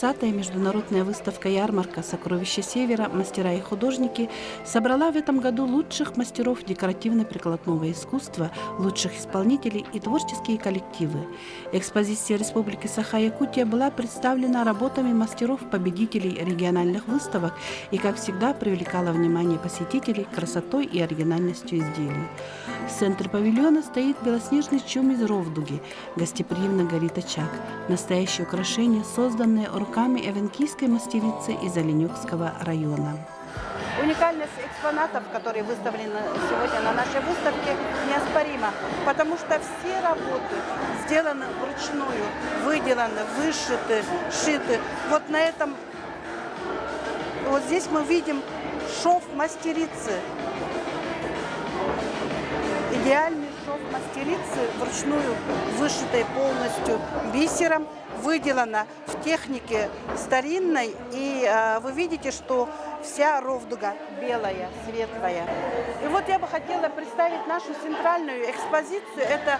30-я международная выставка-ярмарка «Сокровища Севера. Мастера и художники» собрала в этом году лучших мастеров декоративно-прикладного искусства, лучших исполнителей и творческие коллективы. Экспозиция Республики Саха-Якутия была представлена работами мастеров-победителей региональных выставок и, как всегда, привлекала внимание посетителей красотой и оригинальностью изделий. В центре павильона стоит белоснежный чум из ровдуги, гостеприимно горит очаг. Настоящее украшение, созданное руками эвенкийской мастерицы из Оленёкского района. Уникальность экспонатов, которые выставлены сегодня на нашей выставке, неоспорима, потому что все работы сделаны вручную, выделаны, вышиты, сшиты. Вот на этом, вот здесь мы видим шов мастерицы. Идеальный шов мастерицы, вручную вышитый полностью бисером, выделана в технике старинной. И вы видите, что вся ровдуга белая, светлая. И вот я бы хотела представить нашу центральную экспозицию. Это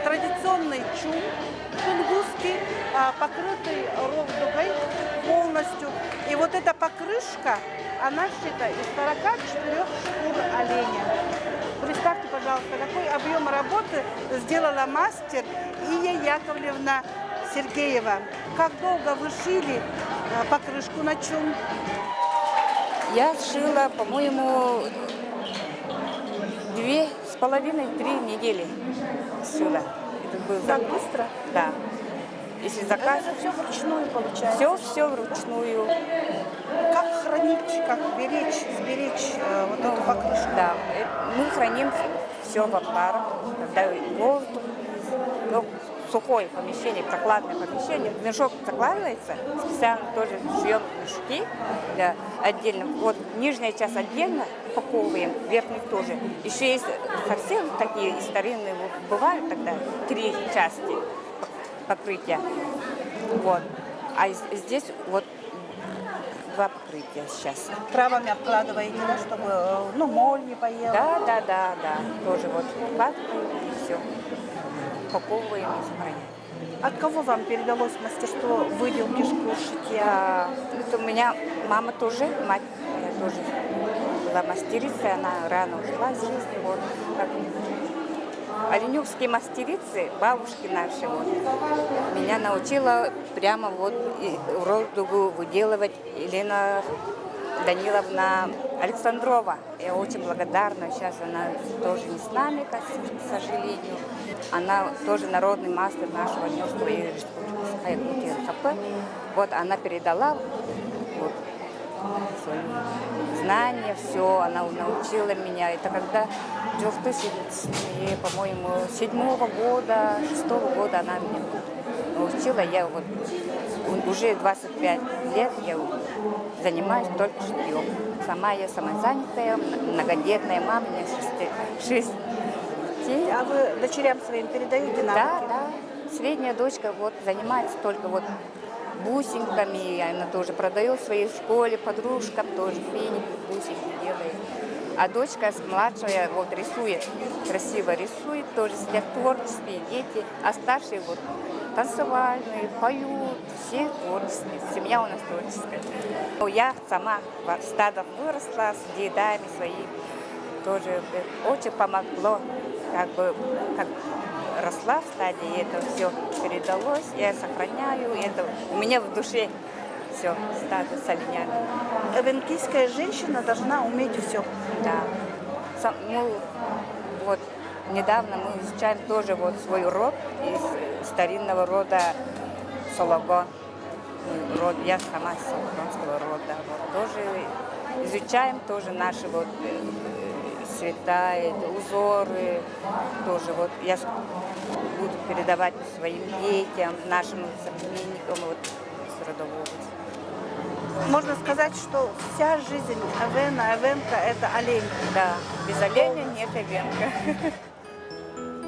традиционный чум тунгусский, покрытый ровдугой полностью. И вот эта покрышка, она сшита из 44 шкур оленя. Представьте, пожалуйста, какой объем работы сделала мастер Ия Яковлевна Сергеева. Как долго вы шили покрышку на чум? Я шила, по-моему, 2,5-3 недели шила. Это было Так быстро? Да. Если заказ... Это все вручную получается? Все вручную. Как хранить, как беречь, сберечь вот эту покрышку? Да, мы храним все в амбарах, когда воздух, сухое помещение, прохладное помещение, мешок закладывается, специально тоже шьем мешки для отдельно. Вот нижняя часть отдельно упаковываем, верхний тоже. Еще есть совсем такие старинные, бывают тогда 3 части покрытия. Вот. А здесь вот 2 покрытия сейчас. Травами обкладываете, да, чтобы моль не поела? Да. Тоже вот вкладываем и все. Упаковываем и сохраняем. От кого вам передалось мастерство выделки, шитья? Это у меня мама тоже, мать моя тоже была мастерицей, она рано ушла из жизни. Вот. Оленёкские мастерицы, бабушки наши, вот, меня научила прямо вот ровдугу выделывать Елена Даниловна Александрова. Я очень благодарна. Сейчас она тоже не с нами, к сожалению. Она тоже народный мастер нашего Оленёкского и Республики Саха-Якутия РКП. Вот она передала вот, свои знания, все, она научила меня. Это когда 2000, по-моему, 7-го года, 6-го года она меня научила. Я вот уже 25 лет я занимаюсь только шитьем. Сама я самозанятая, многодетная мама, у меня 6 детей. А вы дочерям своим передаете навыки? Да. Средняя дочка вот занимается только вот бусинками, она тоже продает в своей школе, подружкам тоже финики, бусинки делает. А дочка младшая вот рисует, красиво рисует, тоже сидят творческие дети, а старшие вот танцевальные, поют, все творческие, семья у нас творческая. Я сама в стадах выросла с дедами своими, тоже очень помогло, как росла в стадии, это все передалось, я сохраняю, это у меня в душе все, стадо с оленями. Эвенкийская женщина должна уметь все. Да. Вот недавно мы изучаем тоже вот свой род из старинного рода Сологон. Я сама из Сологонского рода. Вот, тоже изучаем тоже наши вот цвета, узоры. Тоже вот я буду передавать своим детям, нашим современникам вот, с родового. Можно сказать, что вся жизнь эвенка – это олень. Да, без оленя нет эвенка.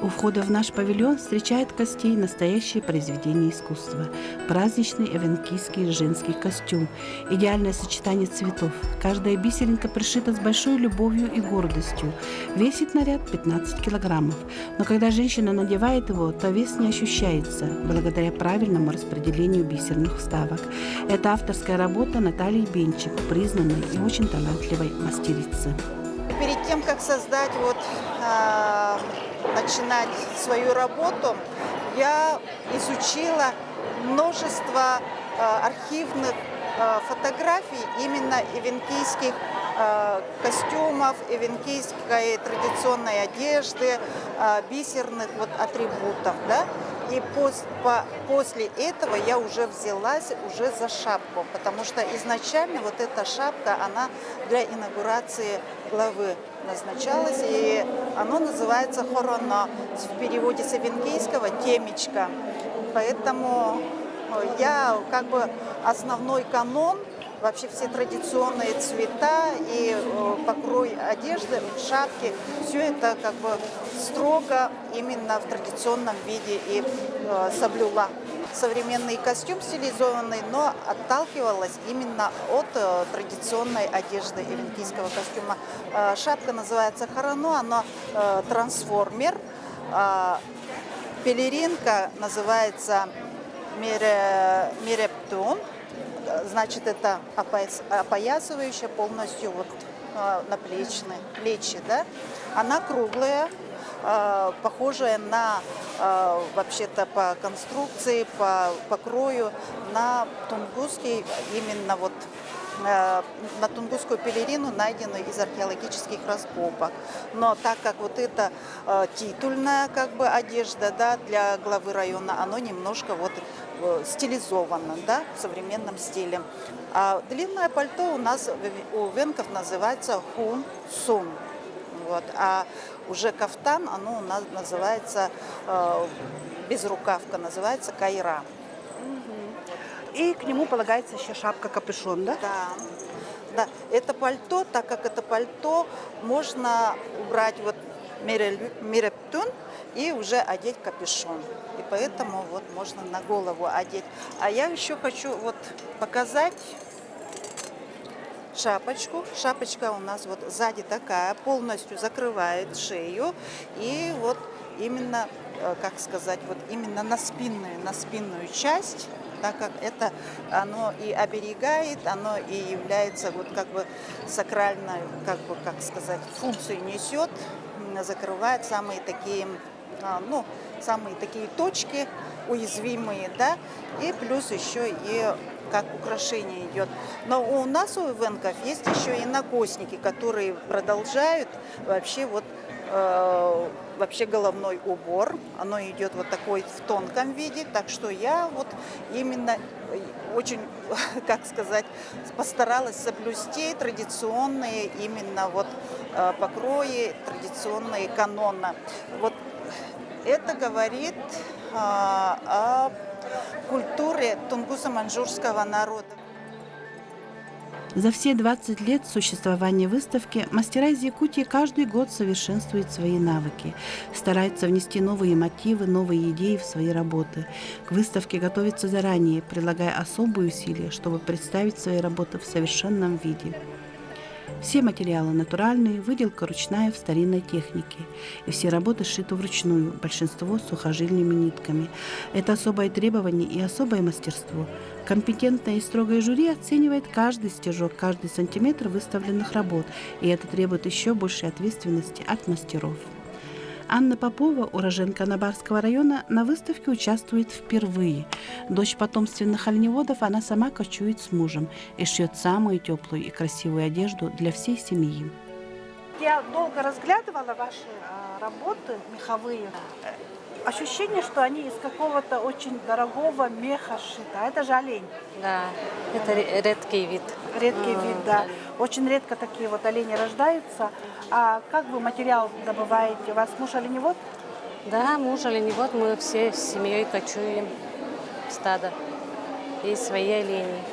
У входа в наш павильон встречает гостей настоящее произведение искусства. Праздничный эвенкийский женский костюм. Идеальное сочетание цветов. Каждая бисеринка пришита с большой любовью и гордостью. Весит наряд 15 килограммов. Но когда женщина надевает его, то вес не ощущается, благодаря правильному распределению бисерных вставок. Это авторская работа Натальи Бенчик, признанной и очень талантливой мастерицы. Перед тем, как создать, начинать свою работу, я изучила множество архивных фотографий именно эвенкийских костюмов, эвенкийской традиционной одежды, бисерных атрибутов. Да? И после этого я уже взялась за шапку, потому что изначально эта шапка, она для инаугурации главы назначалась, и оно называется хороно, в переводе с эвенкийского темечко. Поэтому я основной канон, вообще все традиционные цвета и покрой одежды, шапки, все это строго именно в традиционном виде и соблюла. Современный костюм стилизованный, но отталкивалась именно от традиционной одежды эвенкийского костюма. Шапка называется хороно, она трансформер. Пелеринка называется мирептун. Значит, это опоясывающая полностью плечи, да? Она круглая, похожая на, вообще-то по конструкции, по покрою, на тунгусский, именно на тунгусскую пелерину, найденную из археологических раскопок. Но так как это титульная одежда, да, для главы района, оно немножко стилизовано, да, в современном стиле. А длинное пальто у нас у венков называется хун-сун. А уже кафтан, оно у нас называется, безрукавка, называется кайра. И к нему полагается еще шапка-капюшон, да? Да. Это пальто, так как это пальто, можно убрать мирептун и уже одеть капюшон. И поэтому можно на голову одеть. А я еще хочу показать шапочку. Шапочка у нас сзади такая, полностью закрывает шею. И именно, именно на спинную часть, так как это оно и оберегает, оно и является сакральной, функцию несет, закрывает самые такие точки уязвимые, да, и плюс еще и как украшение идет. Но у нас, у венков, есть еще и накосники, которые продолжают вообще головной убор. Оно идет такой в тонком виде, так что я именно очень, постаралась соблюсти традиционные именно покрои, традиционные каноны. Это говорит о культуре тунгусо-маньчжурского народа. За все 20 лет существования выставки мастера из Якутии каждый год совершенствуют свои навыки, стараются внести новые мотивы, новые идеи в свои работы. К выставке готовятся заранее, прилагая особые усилия, чтобы представить свои работы в совершенном виде. Все материалы натуральные, выделка ручная в старинной технике. И все работы сшиты вручную, большинство сухожильными нитками. Это особое требование и особое мастерство. Компетентное и строгое жюри оценивает каждый стежок, каждый сантиметр выставленных работ, и это требует еще большей ответственности от мастеров. Анна Попова, уроженка Анабарского района, на выставке участвует впервые. Дочь потомственных оленеводов, она сама кочует с мужем и шьет самую теплую и красивую одежду для всей семьи. Я долго разглядывала ваши работы меховые. Ощущение, что они из какого-то очень дорогого меха сшиты. А это же олень. Да, это редкий вид. Редкий вид, да. Очень редко такие олени рождаются. А как вы материал добываете? У вас муж оленевод? Да, муж оленевод, мы все с семьей кочуем стадо и свои олени.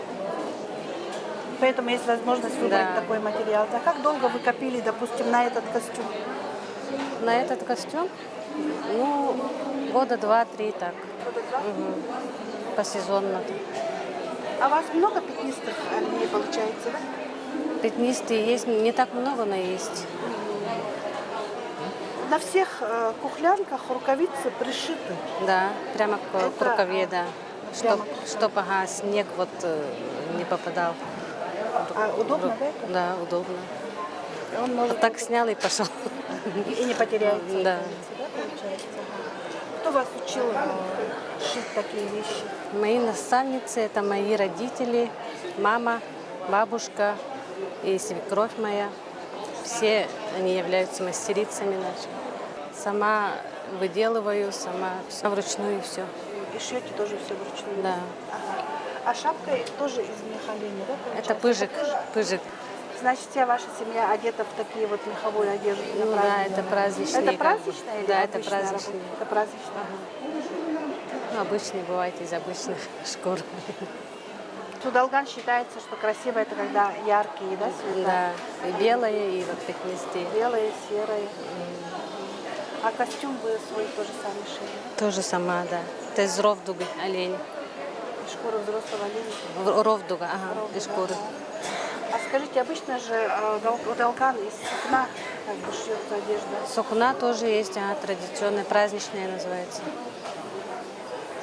Поэтому есть возможность выбрать такой материал. А как долго вы копили, допустим, на этот костюм? На этот костюм Ну, года 2-3 так. Мгм. Посезонно. А у вас много пятнистых оленей получается, да? Пятнистые есть, не так много, но есть. На всех кухлянках рукавицы пришиты. Да, прямо к Это, рукаве, да. прямо Чтоб снег вот не попадал. А удобно, да? это? Да, удобно. Он Вот может так снял и пошел. и не потеряется. Да. рукавицы, да, получается? Кто вас учил шить такие вещи? Мои наставницы – это мои родители, мама, бабушка и свекровь моя. Все они являются мастерицами нашими. Сама выделываю, сама все вручную все. И шьете тоже все вручную? Да. Ага. А шапка тоже из меха оленя, да? Это получается? пыжик. Значит, вся ваша семья одета в такие вот меховую одежду на Ну да, праздник? это праздничные. Это как бы. праздничная или Да, это обычная праздничные. работа? Это праздничная. Ну, обычные бывают из обычных шкур. Тудалган считается, что красиво это когда яркие, да, цвета? Да, и белые, и вот пятнистые. Белые, серые. А костюм вы свой тоже сами шили? Тоже сама, да. Это из ровдуга, олень. Из шкуры взрослого оленя? Ровдуга, ага, из шкуры. А скажите, обычно же удалган из сукна как бы шьется одежда? Сукна тоже есть, традиционная, праздничная называется.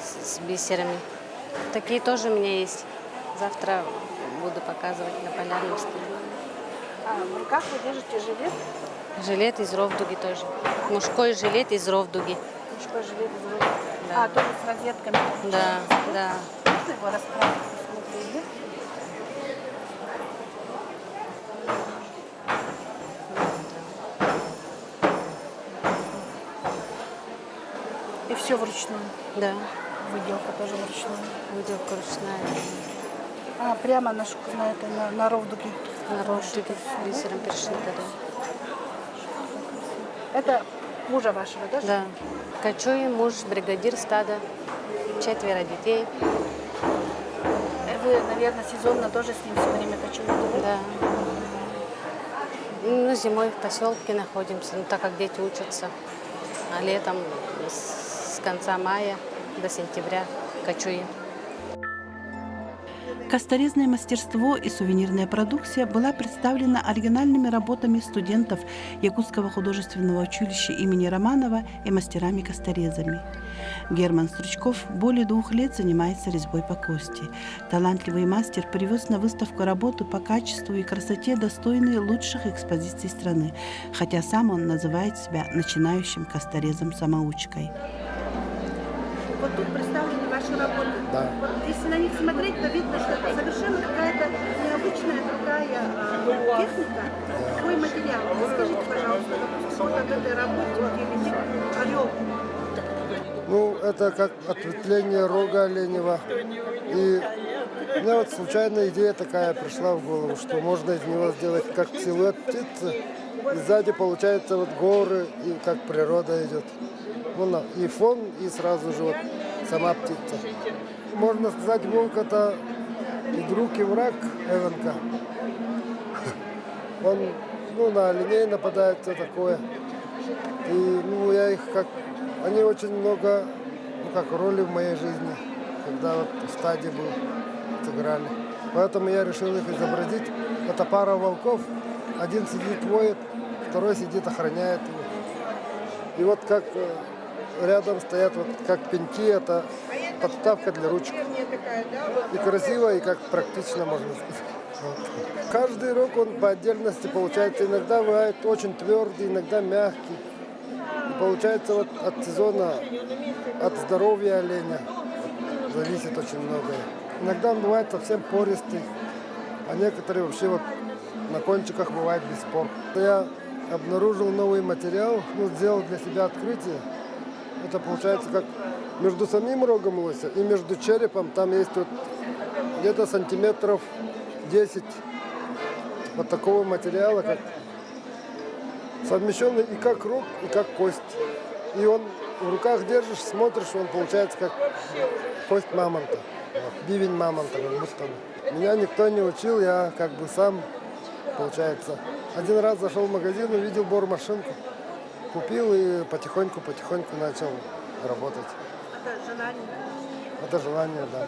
С бисерами. Такие тоже у меня есть. Завтра буду показывать на Полярном столе. А в руках вы держите жилет? Жилет из ровдуги тоже. Мужской жилет из ровдуги. Мужской жилет из рук. Да. А, тоже с розетками. Да, да. Можно его расправить, посмотреть, да? И все вручную. Да, Выделка тоже вручную. выделка ручная. А, прямо на ровдуге. На ровдуге бисером перешита, да. Это мужа вашего, да? Да. Кочуй, муж, бригадир стада, 4 детей. Вы, наверное, сезонно тоже с ним все время кочуете, да? Да. Ну, зимой в поселке находимся, ну, так как дети учатся. А летом с конца мая до сентября кочуем. Косторезное мастерство и сувенирная продукция была представлена оригинальными работами студентов Якутского художественного училища имени Романова и мастерами-косторезами. Герман Стручков более 2 лет занимается резьбой по кости. Талантливый мастер привез на выставку работы по качеству и красоте, достойные лучших экспозиций страны, хотя сам он называет себя начинающим косторезом-самоучкой. Вот тут представлены ваши работы. Да. Вот если на них смотреть, то видно, что это совершенно какая-то необычная другая техника, другой материал. Скажите, пожалуйста, вот от этой работы, где висит орел. Ну, это как ответвление рога оленева. И у меня вот случайная идея такая пришла в голову, что можно из него сделать как силуэт птицы. И сзади получается вот горы, и как природа идет. Ну, и фон, и сразу же вот сама птица. Можно сказать, волк это и друг, и враг Эвенка. Он на оленей нападает, все такое. И я их они очень много, роли в моей жизни, когда вот в стаде был, сыграли. Поэтому я решил их изобразить. Это пара волков. Один сидит, воет, второй сидит, охраняет его. И вот как рядом стоят вот как пеньки, это подставка для ручек. И красиво, и как практично, можно сказать. Вот. Каждый рог, он по отдельности получается. Иногда бывает очень твердый, иногда мягкий. И получается вот от сезона, от здоровья оленя зависит очень многое. Иногда он бывает совсем пористый, а некоторые вообще вот на кончиках бывает без спор. Я обнаружил новый материал, сделал для себя открытие. Это получается как между самим рогом лося и между черепом, там есть вот где-то сантиметров 10 вот такого материала, как совмещенный и как рог, и как кость. И он в руках держишь, смотришь, он получается как кость мамонта, бивень мамонта, как будто. Меня никто не учил, я как бы сам, получается. Один раз зашел в магазин, увидел бормашинку. купил и потихоньку начал работать. Это желание. Это желание, да.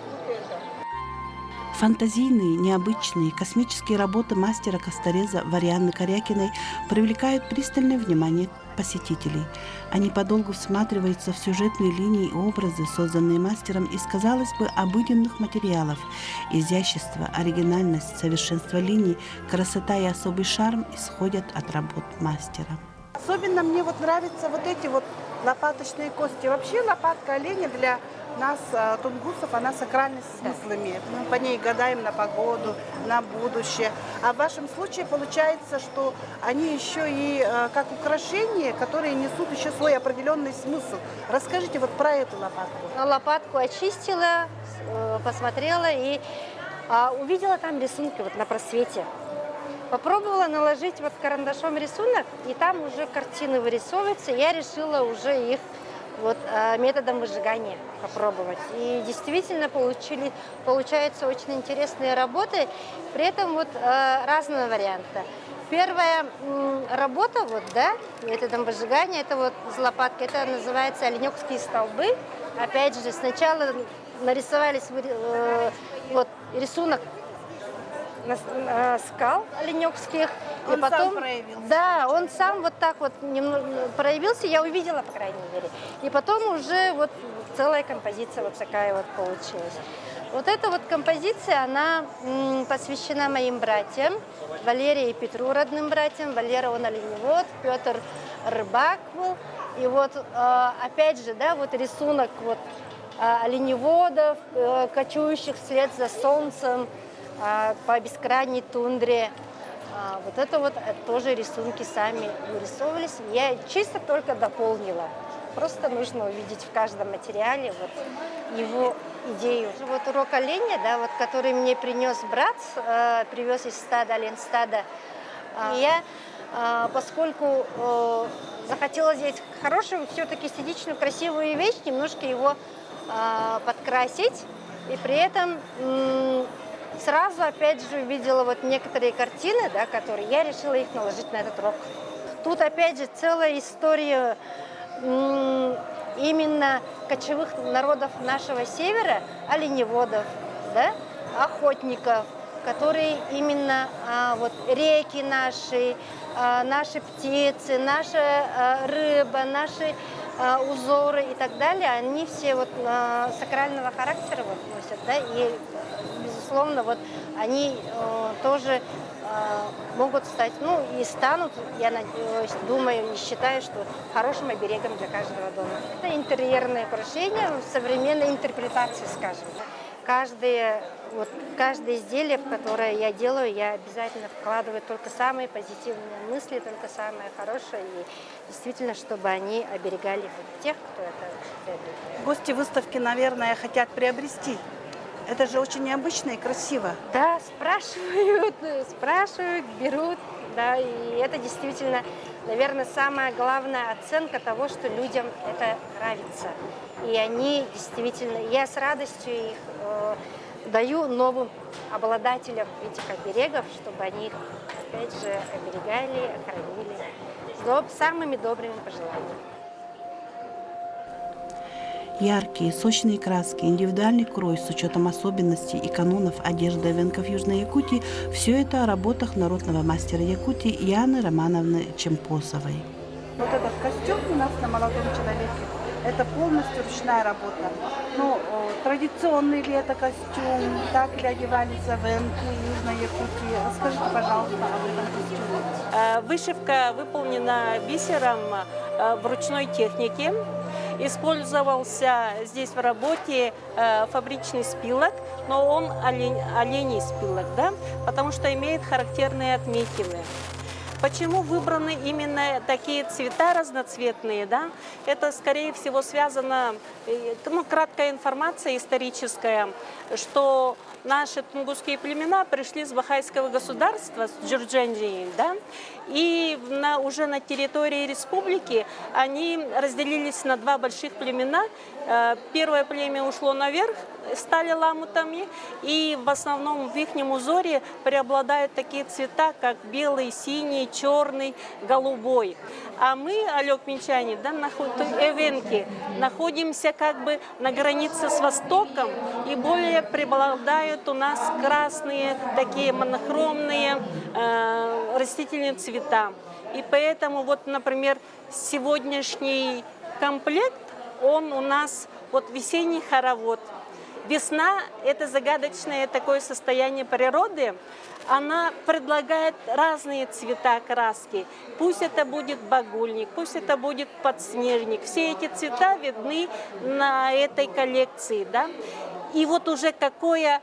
Фантазийные, необычные, космические работы мастера костореза Варианны Корякиной привлекают пристальное внимание посетителей. Они подолгу всматриваются в сюжетные линии и образы, созданные мастером из, казалось бы, обыденных материалов. Изящество, оригинальность, совершенство линий, красота и особый шарм исходят от работ мастера. Особенно мне вот нравятся вот эти вот лопаточные кости. Вообще лопатка оленя для нас, тунгусов, она сакральный смысл имеет. Мы по ней гадаем на погоду, на будущее. А в вашем случае получается, что они еще и как украшения, которые несут еще свой определенный смысл. Расскажите вот про эту лопатку. Лопатку очистила, посмотрела и увидела там рисунки вот на просвете. Попробовала наложить вот карандашом рисунок, и там уже картины вырисовываются. Я решила уже их вот методом выжигания попробовать. И действительно получаются очень интересные работы, при этом вот разного варианта. Первая работа вот, да, методом выжигания, это вот из лопатки, это называется оленёкские столбы. Опять же, сначала нарисовались вот рисунок скал оленёкских. Он и потом, сам проявился. Да, он сам вот так вот проявился, я увидела, по крайней мере. И потом уже вот целая композиция вот такая вот получилась. Вот эта вот композиция, она посвящена моим братьям, Валерии и Петру, родным братьям. Валера, он оленевод, Петр рыбак был. И вот опять же, да, вот рисунок вот оленеводов, кочующих вслед за солнцем по бескрайней тундре. Вот это вот тоже рисунки сами вырисовывались. Я чисто только дополнила. Просто нужно увидеть в каждом материале вот его идею. Вот урок оленя, да, вот, который мне принес брат, привез из стада, оленстада. Я, поскольку захотела сделать хорошую, все-таки эстетичную, красивую вещь, немножко его подкрасить. И при этом сразу, опять же, увидела вот некоторые картины, да, которые я решила их наложить на этот рог. Тут, опять же, целая история именно кочевых народов нашего севера, оленеводов, да, охотников, которые именно вот реки наши, наши птицы, наша рыба, наши узоры и так далее, они все вот сакрального характера вот носят, да, и безусловно вот они тоже могут стать, ну и станут, я думаю и считаю, что хорошим оберегом для каждого дома. Это интерьерное украшение в современной интерпретации, скажем. Каждое изделие, которое я делаю, я обязательно вкладываю только самые позитивные мысли, только самое хорошее, и действительно, чтобы они оберегали тех, кто это приобретает. Гости выставки, наверное, хотят приобрести. Это же очень необычно и красиво. Да, спрашивают, берут, да, и это действительно, наверное, самая главная оценка того, что людям это нравится. И они действительно, я с радостью их даю новым обладателям этих оберегов, чтобы они их, опять же, оберегали, охранили самыми добрыми пожеланиями. Яркие, сочные краски, индивидуальный крой с учетом особенностей и канонов одежды овенков Южной Якутии – все это о работах народного мастера Якутии Яны Романовны Чемпосовой. Вот этот костюм у нас на молодом человеке – это полностью ручная работа. Ну, традиционный ли это костюм, так ли одевались овенки Южной Якутии? Расскажите, пожалуйста, об этом костюме. Вышивка выполнена бисером в ручной технике. Использовался здесь в работе фабричный спилок, но он оленей спилок, да, потому что имеет характерные отметины. Почему выбраны именно такие цвета разноцветные? Да? Это, скорее всего, связано, краткая информация историческая, что наши тунгусские племена пришли с Бахайского государства, с Джурдженджии, да? И уже на территории республики они разделились на два больших племена. Первое племя ушло наверх, стали ламутами, и в основном в их узоре преобладают такие цвета, как белый, синий, черный, голубой. А мы, алёкминчане, да, эвенки, находимся как бы на границе с Востоком, и более преобладают у нас красные, такие монохромные растительные цвета. И поэтому, вот, например, сегодняшний комплект, он у нас вот весенний хоровод. Весна – это загадочное такое состояние природы. Она предлагает разные цвета краски. Пусть это будет багульник, пусть это будет подснежник. Все эти цвета видны на этой коллекции. Да? И вот уже какое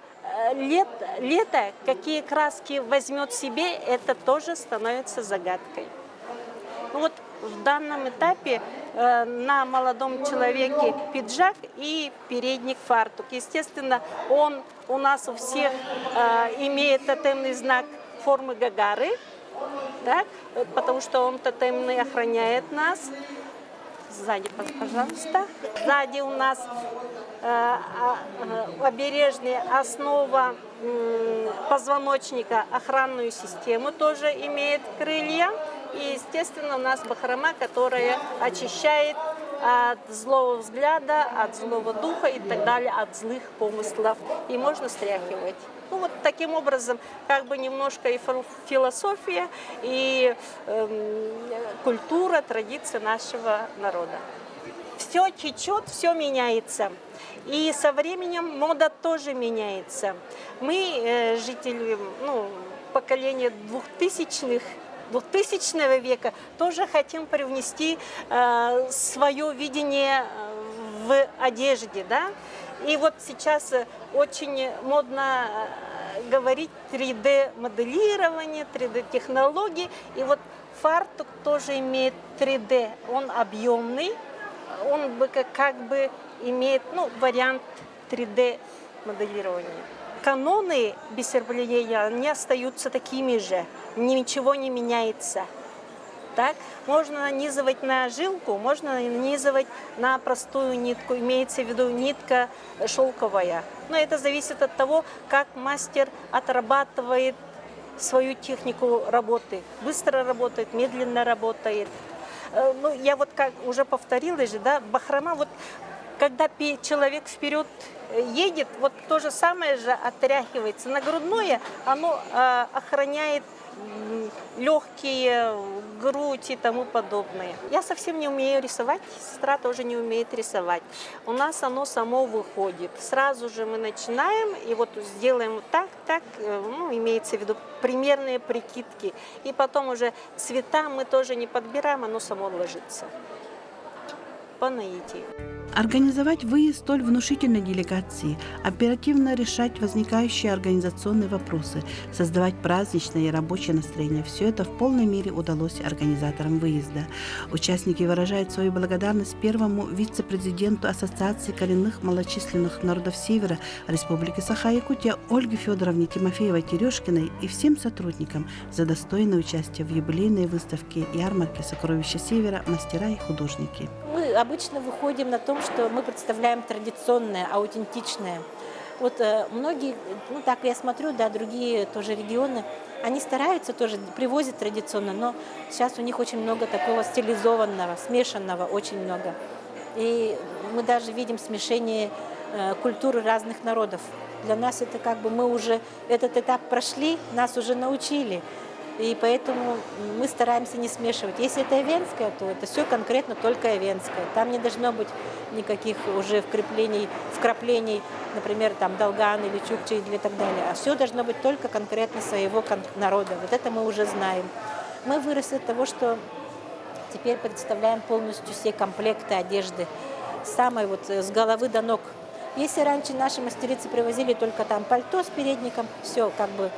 лето, какие краски возьмет себе, это тоже становится загадкой. Ну вот в данном этапе на молодом человеке пиджак и передник фартук. Естественно, он у нас у всех имеет тотемный знак формы Гагары, так, потому что он тотемный охраняет нас. Сзади, пожалуйста. Сзади у нас обережная основа позвоночника, охранную систему тоже имеет крылья. И, естественно, у нас бахрома, которая очищает от злого взгляда, от злого духа и так далее, от злых помыслов. И можно стряхивать. Ну вот таким образом, как бы немножко и философия, и культура, традиция нашего народа. Все течет, все меняется. И со временем мода тоже меняется. Мы, жители поколения 2000 века, тоже хотим привнести свое видение в одежде. Да? И вот сейчас очень модно говорить 3D-моделирование, 3D-технологии. И вот фартук тоже имеет 3D. Он объемный, он как бы имеет вариант 3D-моделирования. Каноны бисерплетения, они остаются такими же, ничего не меняется. Так? Можно нанизывать на жилку, можно нанизывать на простую нитку, имеется в виду нитка шелковая. Но это зависит от того, как мастер отрабатывает свою технику работы. Быстро работает, медленно работает. Я вот как уже повторилась же, да, бахрома, вот когда человек вперед едет, вот то же самое же отряхивается. На грудное оно охраняет легкие, грудь и тому подобное. Я совсем не умею рисовать, сестра тоже не умеет рисовать. У нас оно само выходит. Сразу же мы начинаем, и вот сделаем вот так, имеется в виду примерные прикидки. И потом уже цвета мы тоже не подбираем, оно само ложится по наитию. Организовать выезд столь внушительной делегации, оперативно решать возникающие организационные вопросы, создавать праздничное и рабочее настроение – все это в полной мере удалось организаторам выезда. Участники выражают свою благодарность первому вице-президенту Ассоциации коренных малочисленных народов Севера Республики Саха-Якутия Ольге Федоровне Тимофеевой-Терешкиной и всем сотрудникам за достойное участие в юбилейной выставке ярмарки «Сокровища Севера. Мастера и художники». Мы обычно выходим на том, что мы представляем традиционное, аутентичное. Вот многие, так я смотрю, да, другие тоже регионы, они стараются тоже, привозят традиционно, но сейчас у них очень много такого стилизованного, смешанного, очень много. И мы даже видим смешение культуры разных народов. Для нас это как бы мы уже этот этап прошли, нас уже научили. И поэтому мы стараемся не смешивать. Если это эвенское, то это все конкретно только эвенское. Там не должно быть никаких уже вкраплений, например, там долган или чукчи или так далее. А все должно быть только конкретно своего народа. Вот это мы уже знаем. Мы выросли от того, что теперь представляем полностью все комплекты одежды, самой вот с головы до ног. Если раньше наши мастерицы привозили только там пальто с передником, все как бы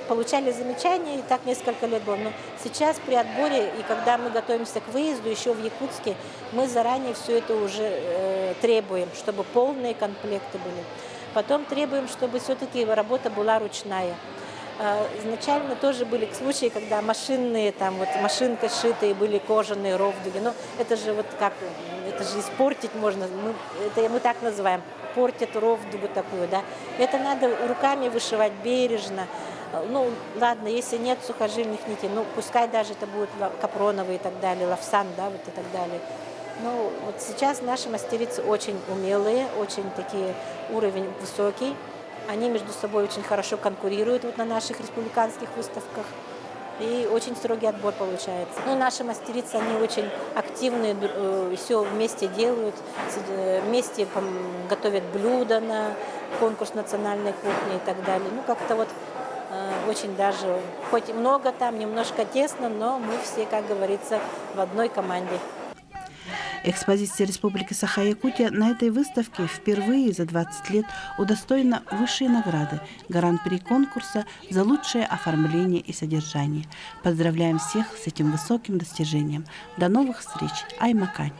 получали замечания, и так несколько лет было. Но сейчас при отборе, и когда мы готовимся к выезду еще в Якутске, мы заранее все это уже требуем, чтобы полные комплекты были. Потом требуем, чтобы все-таки работа была ручная. Изначально тоже были случаи, когда машинные, машинкой сшитые были кожаные ровдуги. Но это же это же испортить можно, мы так называем, портят ровдугу такую, да. Это надо руками вышивать бережно. Ну, ладно, если нет сухожильных нитей, ну, пускай даже это будут капроновые и так далее, лавсан, да, вот и так далее. Ну, вот сейчас наши мастерицы очень умелые, очень такие, уровень высокий. Они между собой очень хорошо конкурируют вот на наших республиканских выставках. И очень строгий отбор получается. Ну, наши мастерицы, они очень активные, все вместе делают, вместе готовят блюда на конкурс национальной кухни и так далее. Ну, как-то вот очень даже, хоть много там, немножко тесно, но мы все, как говорится, в одной команде. Экспозиция Республики Саха-Якутия на этой выставке впервые за 20 лет удостоена высшей награды гран-при конкурса за лучшее оформление и содержание. Поздравляем всех с этим высоким достижением. До новых встреч. Аймакань.